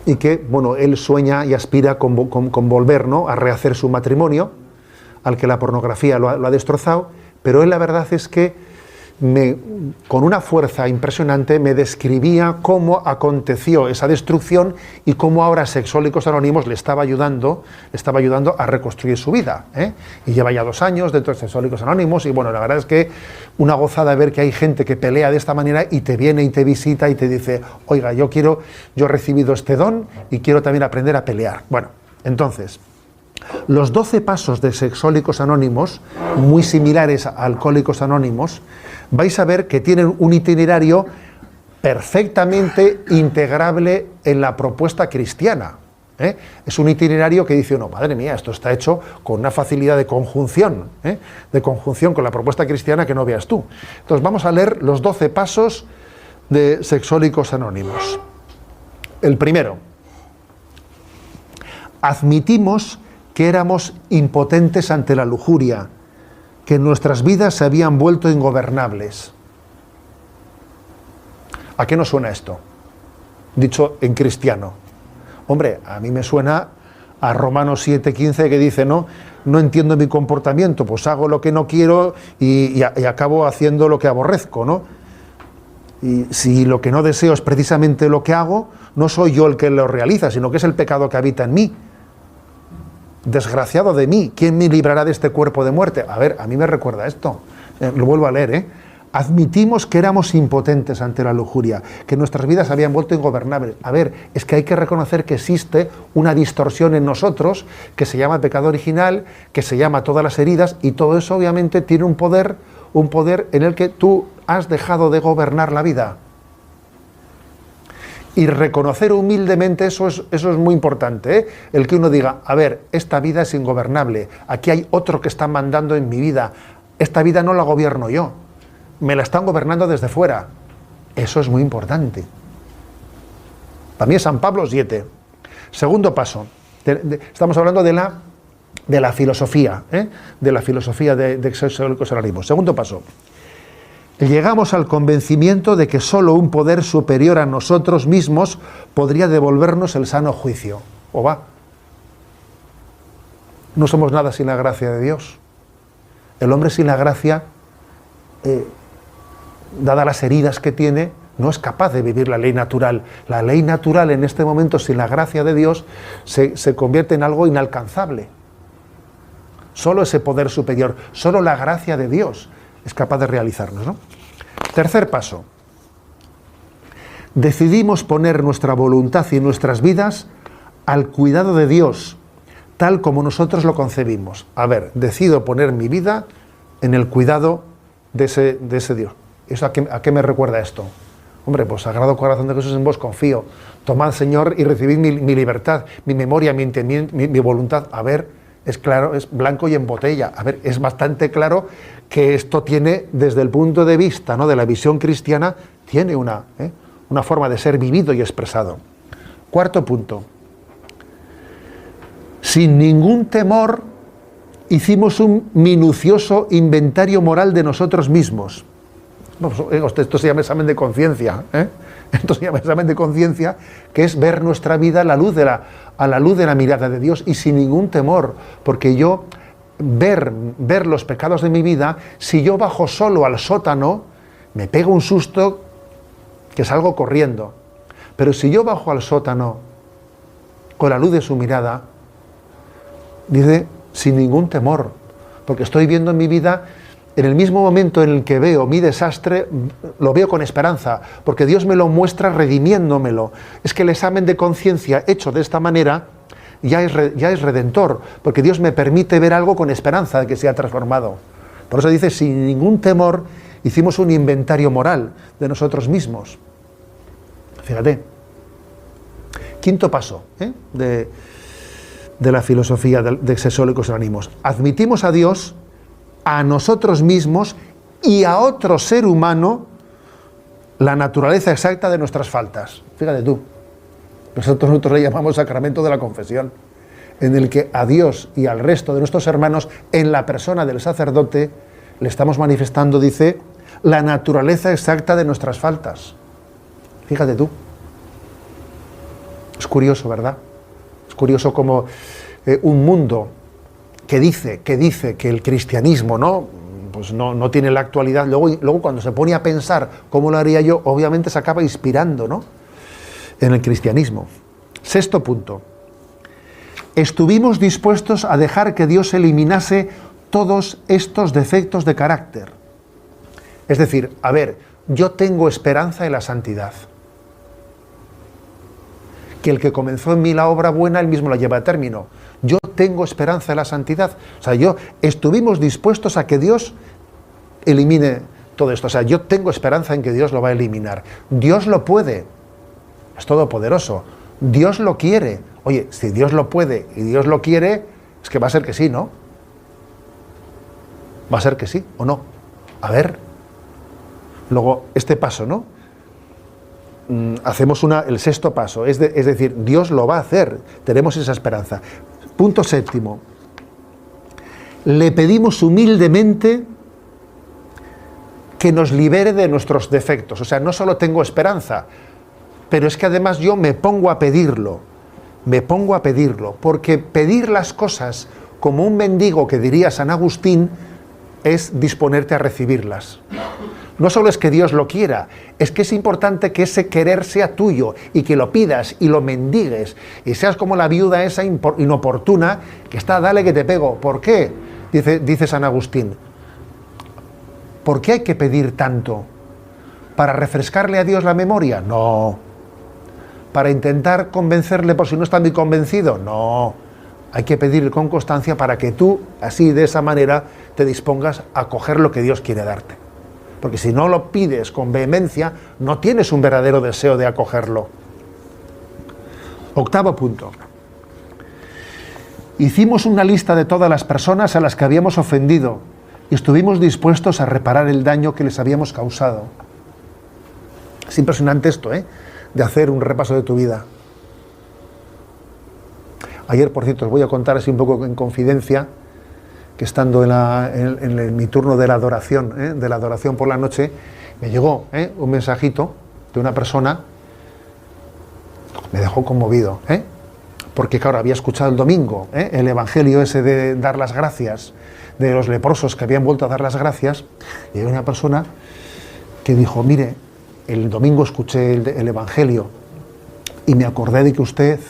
y que, bueno, él sueña y aspira con volver, ¿no?, a rehacer su matrimonio, al que la pornografía lo ha destrozado, pero él la verdad es que con una fuerza impresionante me describía cómo aconteció esa destrucción y cómo ahora Sexólicos Anónimos le estaba ayudando a reconstruir su vida, ¿eh? Y lleva ya 2 años dentro de Sexólicos Anónimos y bueno, la verdad es que una gozada ver que hay gente que pelea de esta manera y te viene y te visita y te dice, oiga, yo he recibido este don y quiero también aprender a pelear. Bueno, entonces, los 12 pasos de Sexólicos Anónimos, muy similares a Alcohólicos Anónimos, vais a ver que tienen un itinerario perfectamente integrable en la propuesta cristiana, ¿eh? Es un itinerario que dice uno, madre mía, esto está hecho con una facilidad de conjunción, ¿eh? De conjunción con la propuesta cristiana que no veas tú. Entonces vamos a leer los 12 pasos de Sexólicos Anónimos. El primero, admitimos que éramos impotentes ante la lujuria, que nuestras vidas se habían vuelto ingobernables. ¿A qué nos suena esto? Dicho en cristiano. Hombre, a mí me suena a Romanos 7:15 que dice, no entiendo mi comportamiento, pues hago lo que no quiero y acabo haciendo lo que aborrezco, ¿no? Y si lo que no deseo es precisamente lo que hago, no soy yo el que lo realiza, sino que es el pecado que habita en mí. Desgraciado de mí, ¿quién me librará de este cuerpo de muerte? A ver, a mí me recuerda esto, lo vuelvo a leer, ¿eh? Admitimos que éramos impotentes ante la lujuria, que nuestras vidas se habían vuelto ingobernables. A ver, es que hay que reconocer que existe una distorsión en nosotros que se llama pecado original, que se llama todas las heridas, y todo eso obviamente tiene un poder en el que tú has dejado de gobernar la vida. Y reconocer humildemente eso es muy importante, ¿eh? El que uno diga, a ver, esta vida es ingobernable, aquí hay otro que está mandando en mi vida, esta vida no la gobierno yo, me la están gobernando desde fuera. Eso es muy importante. Para mí es San Pablo 7. Segundo paso, estamos hablando de la filosofía, ¿eh? De la filosofía de Sexólicos Anónimos. Segundo paso. Llegamos al convencimiento de que solo un poder superior a nosotros mismos podría devolvernos el sano juicio. ¿O va? No somos nada sin la gracia de Dios. El hombre sin la gracia, dadas las heridas que tiene, no es capaz de vivir la ley natural. La ley natural en este momento, sin la gracia de Dios, se convierte en algo inalcanzable. Solo ese poder superior, solo la gracia de Dios es capaz de realizarnos, ¿no? Tercer paso. Decidimos poner nuestra voluntad y nuestras vidas al cuidado de Dios, tal como nosotros lo concebimos. A ver, decido poner mi vida en el cuidado de ese Dios. ¿Eso a qué me recuerda esto? Hombre, pues Sagrado Corazón de Jesús, en vos confío. Tomad, Señor, y recibid mi libertad, mi memoria, mi voluntad. A ver, es claro, es blanco y en botella. A ver, es bastante claro que esto tiene, desde el punto de vista, ¿no?, de la visión cristiana, tiene una forma de ser vivido y expresado. Cuarto punto. Sin ningún temor, hicimos un minucioso inventario moral de nosotros mismos. Esto se llama examen de conciencia, ¿eh? Esto se llama examen de conciencia, que es ver nuestra vida a la luz de la mirada de Dios y sin ningún temor, porque yo ver los pecados de mi vida, si yo bajo solo al sótano, me pego un susto que salgo corriendo. Pero si yo bajo al sótano con la luz de su mirada, dice, sin ningún temor, porque estoy viendo en mi vida, en el mismo momento en el que veo mi desastre, lo veo con esperanza, porque Dios me lo muestra redimiéndomelo. Es que el examen de conciencia hecho de esta manera ya es redentor, porque Dios me permite ver algo con esperanza de que sea transformado. Por eso dice, sin ningún temor, hicimos un inventario moral de nosotros mismos. Fíjate. Quinto paso de la filosofía de Sexólicos Anónimos. Admitimos a Dios, a nosotros mismos y a otro ser humano la naturaleza exacta de nuestras faltas. Fíjate tú. Nosotros le llamamos sacramento de la confesión, en el que a Dios y al resto de nuestros hermanos, en la persona del sacerdote, le estamos manifestando, dice, la naturaleza exacta de nuestras faltas. Fíjate tú. Es curioso, ¿verdad? Es curioso como un mundo que dice que el cristianismo pues no tiene la actualidad, luego cuando se pone a pensar cómo lo haría yo, obviamente se acaba inspirando, ¿no?, en el cristianismo. Sexto punto. Estuvimos dispuestos a dejar que Dios eliminase todos estos defectos de carácter. Es decir, a ver, yo tengo esperanza en la santidad. Que el que comenzó en mí la obra buena, él mismo la lleva a término. Yo tengo esperanza en la santidad. O sea, estuvimos dispuestos a que Dios elimine todo esto. O sea, yo tengo esperanza en que Dios lo va a eliminar. Dios lo puede. Es todopoderoso. Dios lo quiere. Oye, si Dios lo puede y Dios lo quiere, es que va a ser que sí, ¿no? Va a ser que sí o no. A ver. Luego, este paso, ¿no? Hacemos el sexto paso, es decir, Dios lo va a hacer, tenemos esa esperanza. Punto séptimo. Le pedimos humildemente que nos libere de nuestros defectos. O sea, no solo tengo esperanza, pero es que además yo me pongo a pedirlo, porque pedir las cosas como un mendigo, que diría San Agustín, es disponerte a recibirlas. No solo es que Dios lo quiera, es que es importante que ese querer sea tuyo y que lo pidas y lo mendigues y seas como la viuda esa inoportuna que está, dale que te pego. ¿Por qué? Dice San Agustín. ¿Por qué hay que pedir tanto? ¿Para refrescarle a Dios la memoria? No. ¿Para intentar convencerle por si no está muy convencido? No. Hay que pedir con constancia para que tú, así, de esa manera, te dispongas a coger lo que Dios quiere darte. Porque si no lo pides con vehemencia, no tienes un verdadero deseo de acogerlo. Octavo punto. Hicimos una lista de todas las personas a las que habíamos ofendido y estuvimos dispuestos a reparar el daño que les habíamos causado. Es impresionante esto, de hacer un repaso de tu vida. Ayer, por cierto, os voy a contar así un poco en confidencia, que estando en mi turno de la adoración por la noche, me llegó un mensajito de una persona, me dejó conmovido, porque claro, había escuchado el domingo el evangelio ese de dar las gracias, de los leprosos que habían vuelto a dar las gracias, y hay una persona que dijo, mire, el domingo escuché el evangelio y me acordé de que usted,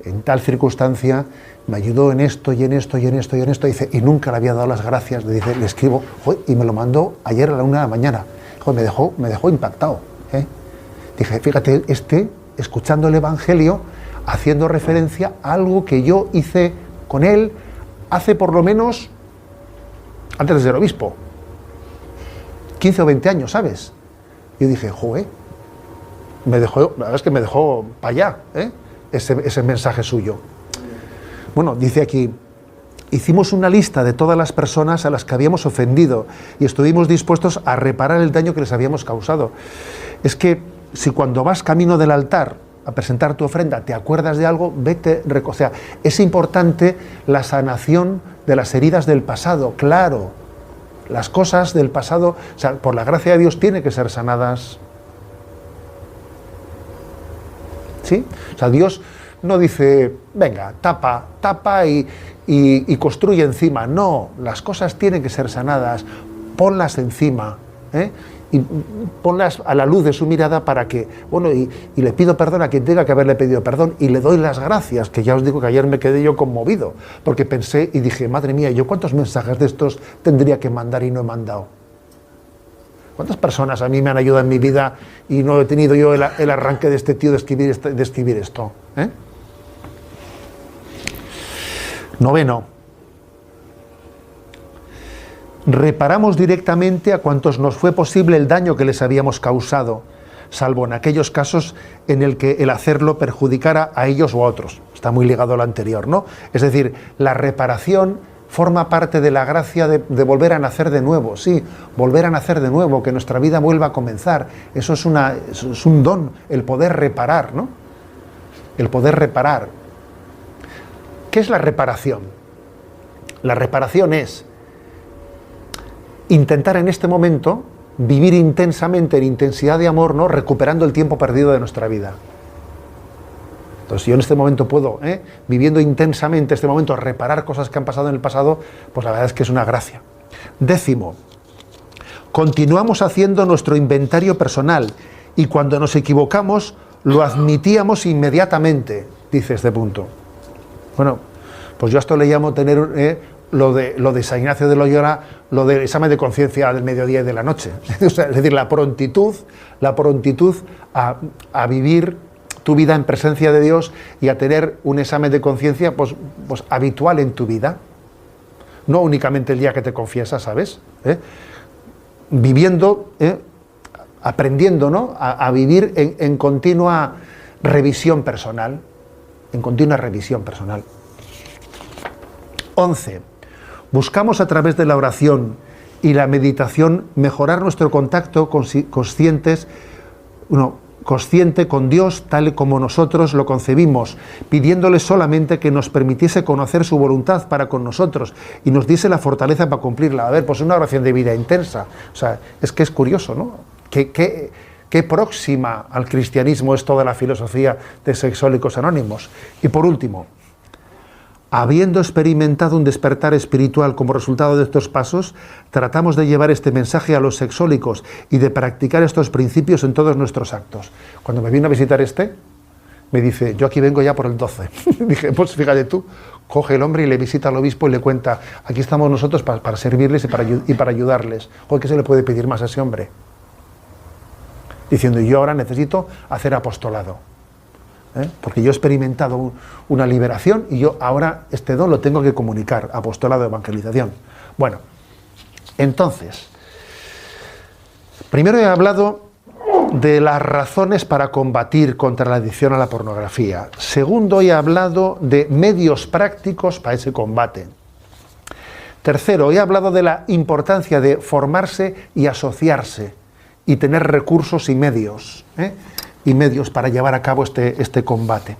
en tal circunstancia, me ayudó en esto y en esto y en esto y en esto, dice, y nunca le había dado las gracias, dice, le escribo, y me lo mandó ayer a la 1 de la mañana, me dejó impactado. Dije, fíjate, escuchando el evangelio, haciendo referencia a algo que yo hice con él hace por lo menos, antes de ser obispo, 15 o 20 años, ¿sabes? Yo dije, la verdad es que me dejó para allá, ese mensaje suyo. Bueno, dice aquí, hicimos una lista de todas las personas a las que habíamos ofendido y estuvimos dispuestos a reparar el daño que les habíamos causado. Es que si cuando vas camino del altar a presentar tu ofrenda te acuerdas de algo, o sea, es importante la sanación de las heridas del pasado, claro. Las cosas del pasado, o sea, por la gracia de Dios, tienen que ser sanadas. ¿Sí? O sea, Dios no dice, venga, tapa y construye encima. No, las cosas tienen que ser sanadas, ponlas encima, y ponlas a la luz de su mirada para que, bueno, y le pido perdón a quien tenga que haberle pedido perdón y le doy las gracias, que ya os digo que ayer me quedé yo conmovido, porque pensé y dije, madre mía, ¿yo cuántos mensajes de estos tendría que mandar y no he mandado? ¿Cuántas personas a mí me han ayudado en mi vida y no he tenido yo el arranque de este tío de escribir esto? Noveno. Reparamos directamente a cuantos nos fue posible el daño que les habíamos causado, salvo en aquellos casos en el que el hacerlo perjudicara a ellos o a otros. Está muy ligado a lo anterior, ¿no? Es decir, la reparación forma parte de la gracia de volver a nacer de nuevo, sí, volver a nacer de nuevo, que nuestra vida vuelva a comenzar. Eso es un don, el poder reparar, ¿no? El poder reparar. ¿Qué es la reparación? La reparación es intentar en este momento vivir intensamente, en intensidad de amor, ¿no? Recuperando el tiempo perdido de nuestra vida. Entonces, si yo en este momento puedo, viviendo intensamente este momento, reparar cosas que han pasado en el pasado, pues la verdad es que es una gracia. Décimo, continuamos haciendo nuestro inventario personal y cuando nos equivocamos lo admitíamos inmediatamente, dice este punto. Bueno, pues yo a esto le llamo tener lo de San Ignacio de Loyola, lo del examen de conciencia del mediodía y de la noche. O sea, es decir, la prontitud a vivir tu vida en presencia de Dios y a tener un examen de conciencia pues habitual en tu vida. No únicamente el día que te confiesas, ¿sabes? Viviendo, aprendiendo, ¿no? A vivir en continua revisión personal. En continua revisión personal. 11. Buscamos a través de la oración y la meditación mejorar nuestro contacto consciente con Dios tal como nosotros lo concebimos, pidiéndole solamente que nos permitiese conocer su voluntad para con nosotros y nos diese la fortaleza para cumplirla. A ver, pues una oración de vida intensa. O sea, es que es curioso, ¿no? Qué próxima al cristianismo es toda la filosofía de Sexólicos Anónimos. Y por último, habiendo experimentado un despertar espiritual como resultado de estos pasos, tratamos de llevar este mensaje a los sexólicos y de practicar estos principios en todos nuestros actos. Cuando me vino a visitar me dice, yo aquí vengo ya por el 12. Dije, pues fíjate tú, coge el hombre y le visita al obispo y le cuenta, aquí estamos nosotros para servirles y para ayudarles. Joder, ¿qué se le puede pedir más a ese hombre? Diciendo, yo ahora necesito hacer apostolado. Porque yo he experimentado una liberación y yo ahora este don lo tengo que comunicar, apostolado de evangelización. Bueno, entonces, primero he hablado de las razones para combatir contra la adicción a la pornografía. Segundo, he hablado de medios prácticos para ese combate. Tercero, he hablado de la importancia de formarse y asociarse y tener recursos y medios para llevar a cabo este combate.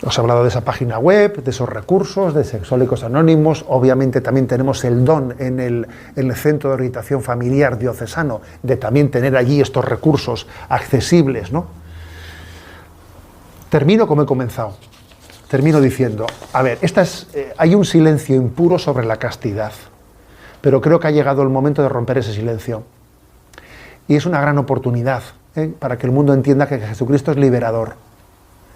Os he hablado de esa página web, de esos recursos, de Sexólicos Anónimos. Obviamente también tenemos el don en el Centro de Orientación Familiar Diocesano de también tener allí estos recursos accesibles, ¿no? Termino como he comenzado. Termino diciendo, a ver, hay un silencio impuro sobre la castidad, pero creo que ha llegado el momento de romper ese silencio. Y es una gran oportunidad para que el mundo entienda que Jesucristo es liberador.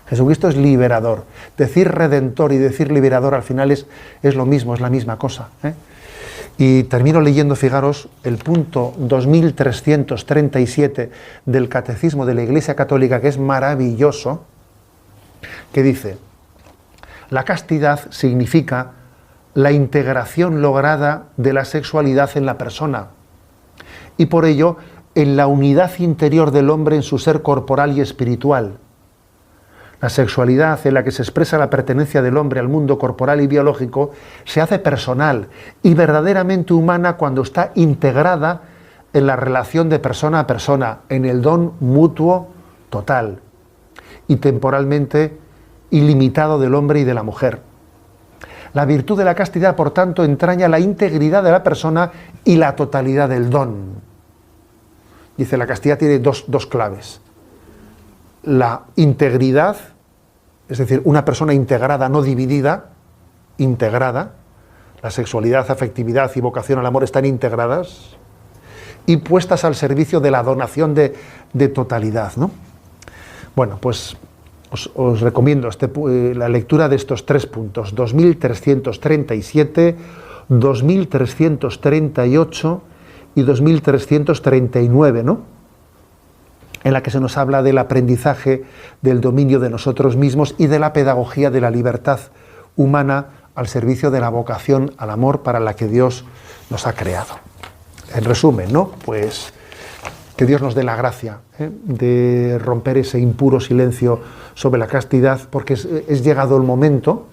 Jesucristo es liberador. Decir redentor y decir liberador al final es lo mismo, es la misma cosa. Y termino leyendo, fijaros, el punto 2337 del Catecismo de la Iglesia Católica, que es maravilloso, que dice, la castidad significa la integración lograda de la sexualidad en la persona y por ello en la unidad interior del hombre en su ser corporal y espiritual. La sexualidad en la que se expresa la pertenencia del hombre al mundo corporal y biológico se hace personal y verdaderamente humana cuando está integrada en la relación de persona a persona, en el don mutuo total y temporalmente ilimitado del hombre y de la mujer. La virtud de la castidad, por tanto, entraña la integridad de la persona y la totalidad del don. Dice, la castidad tiene dos claves. La integridad, es decir, una persona integrada, no dividida, integrada. La sexualidad, afectividad y vocación al amor están integradas. y puestas al servicio de la donación de totalidad, ¿no? Bueno, pues os recomiendo la lectura de estos 3 puntos, 2337, 2338 y 2339, ¿no? En la que se nos habla del aprendizaje, del dominio de nosotros mismos y de la pedagogía de la libertad humana al servicio de la vocación al amor para la que Dios nos ha creado. En resumen, ¿no? Pues que Dios nos dé la gracia de romper ese impuro silencio sobre la castidad, porque es llegado el momento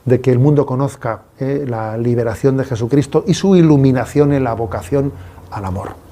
de que el mundo conozca la liberación de Jesucristo y su iluminación en la vocación al amor.